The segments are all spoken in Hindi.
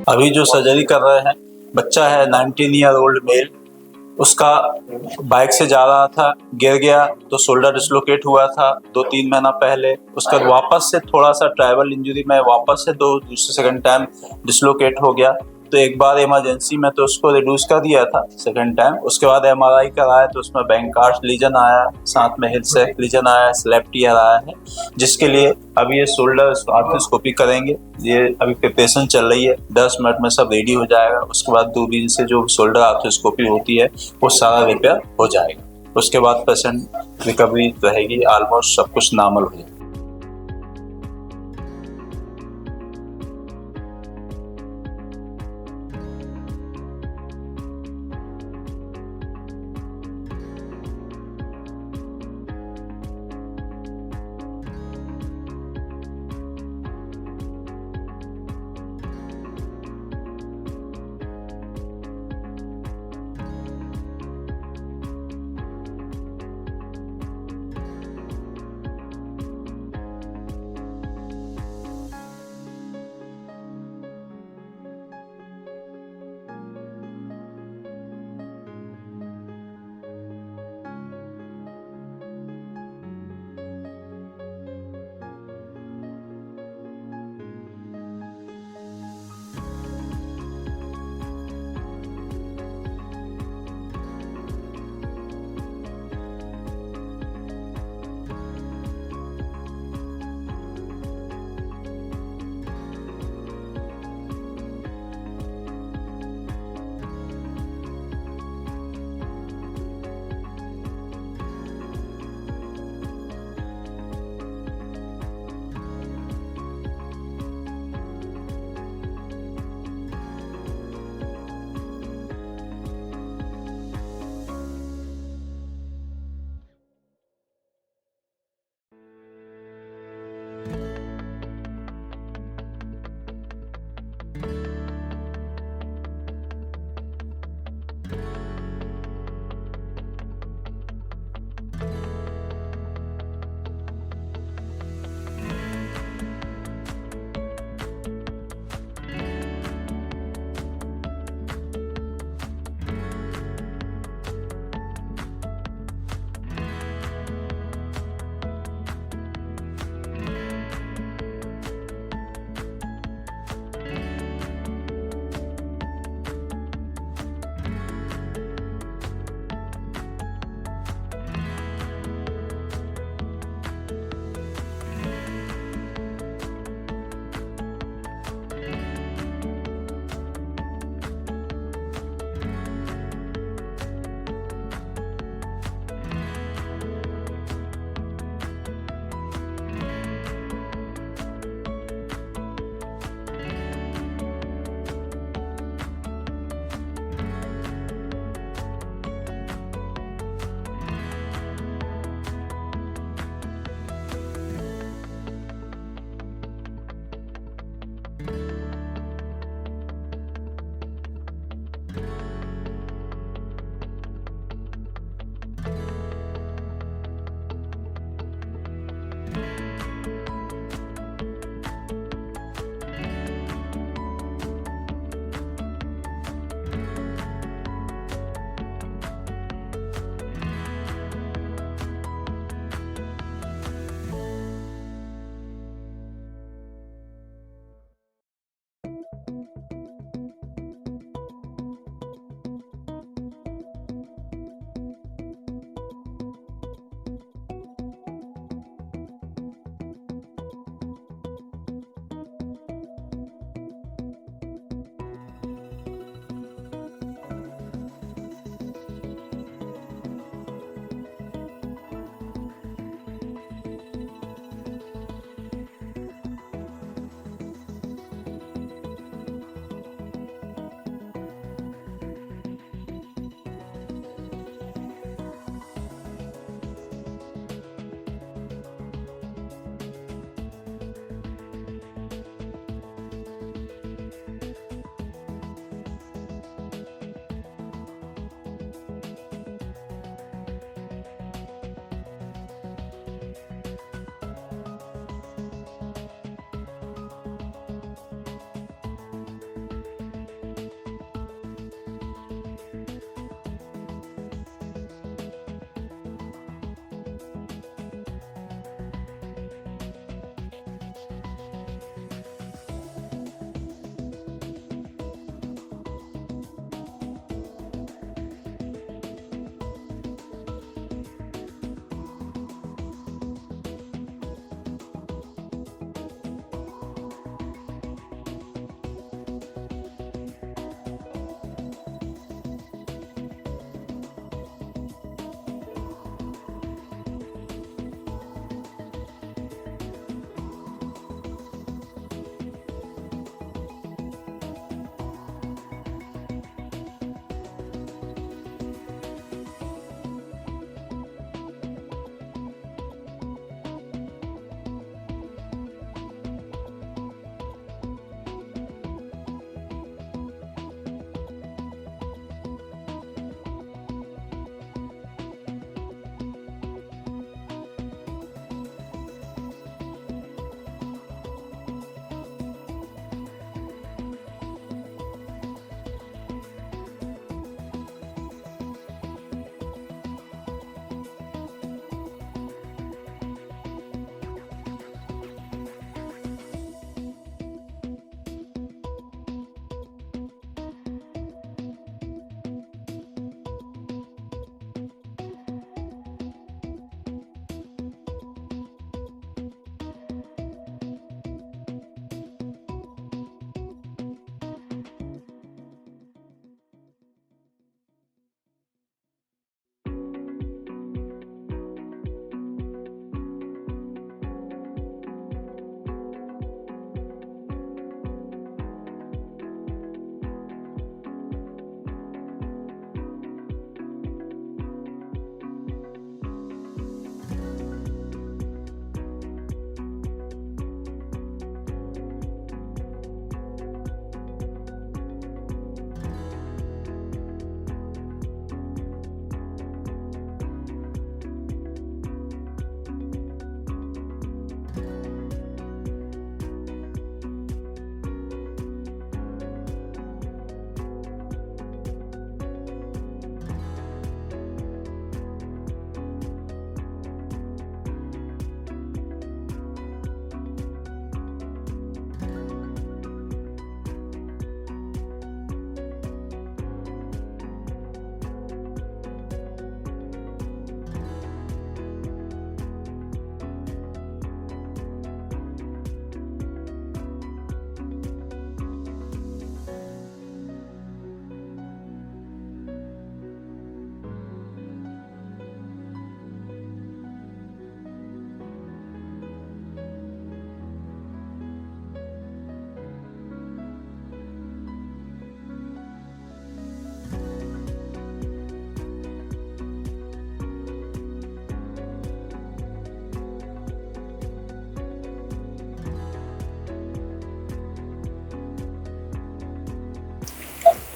अभी जो सर्जरी कर रहे हैं बच्चा है 19 ईयर ओल्ड मेल, उसका बाइक से जा रहा था, गिर गया तो शोल्डर डिस्लोकेट हुआ था 2-3 महीना पहले। उसका वापस से थोड़ा सा ट्राइबल इंजरी में वापस से दूसरे सेकंड टाइम डिस्लोकेट हो गया। तो एक बार इमरजेंसी में तो उसको रिड्यूस कर दिया था सेकंड टाइम। उसके बाद एमआरआई कराया तो उसमें बैंकार्स लीजन आया, साथ में हिल सेक लीजन आया, स्लेफ्ट ईयर आया है, जिसके लिए अभी ये शोल्डर आर्थ्रोस्कोपी करेंगे। ये अभी प्रिपरेशन चल रही है, 10 मिनट में सब रेडी हो जाएगा। उसके बाद दूरबीन से जो शोल्डर आर्थ्रोस्कोपी होती है वो सारा रिपेयर हो जाएगा। उसके बाद पेशेंट रिकवरी रहेगी, ऑलमोस्ट सब कुछ नॉर्मल हो जाएगा।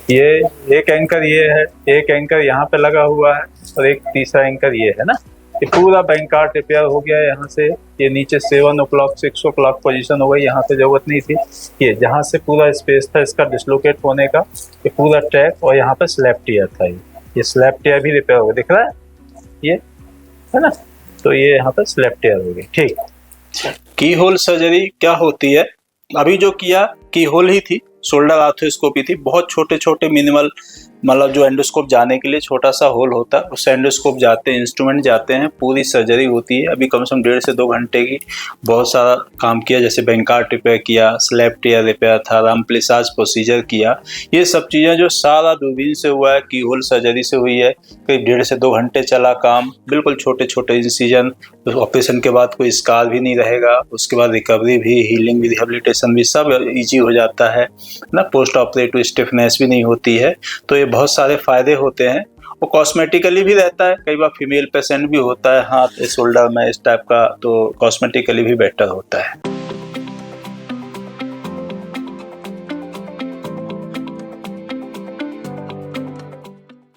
ये एक एंकर ये है, एक एंकर यहाँ पे लगा हुआ है और एक तीसरा एंकर ये है ना। ये पूरा बैंकार रिपेयर हो गया है यहाँ से। ये नीचे 7 o'clock 6 o'clock पोजीशन हो गई, यहाँ से जरूरत नहीं थी। ये जहाँ से पूरा स्पेस था इसका डिसलोकेट होने का, ये पूरा ट्रैक, और यहाँ पे स्लैब टियर था। ये स्लैब टियर भी रिपेयर हो गया, दिख रहा है ये, है ना। तो ये यहाँ पे स्लैब टियर हो गई। ठीक, की होल सर्जरी क्या होती है? अभी जो किया की होल ही थी, शोल्डर आर्थ्रोस्कोपी थी, बहुत छोटे छोटे मिनिमल, मतलब जो एंडोस्कोप जाने के लिए छोटा सा होल होता है, उससे एंडोस्कोप जाते हैं, इंस्ट्रूमेंट जाते हैं, पूरी सर्जरी होती है। अभी कम से कम 1.5 से 2 घंटे की बहुत सारा काम किया, जैसे बैंकार रिपेयर किया, स्लैब टियर रिपेयर था, रामप्लिसाज प्रोसीजर किया। ये सब चीज़ें जो सारा दूरबीन से हुआ है, की होल सर्जरी से हुई है। करीब 1.5 से 2 घंटे चला काम, बिल्कुल छोटे छोटे इंसिजन, ऑपरेशन के बाद कोई स्कार भी नहीं रहेगा, उसके बाद रिकवरी भी, हीलिंग भी, रिहेबिलिटेशन भी सब ईजी हो जाता है ना। पोस्ट ऑपरेटिव स्टिफनेस भी नहीं होती है। तो ये बहुत सारे फायदे होते हैं। वो कॉस्मेटिकली भी रहता है, कई बार फीमेल पेशेंट भी होता है हाथ शोल्डर में इस टाइप का, तो कॉस्मेटिकली भी बेटर होता है।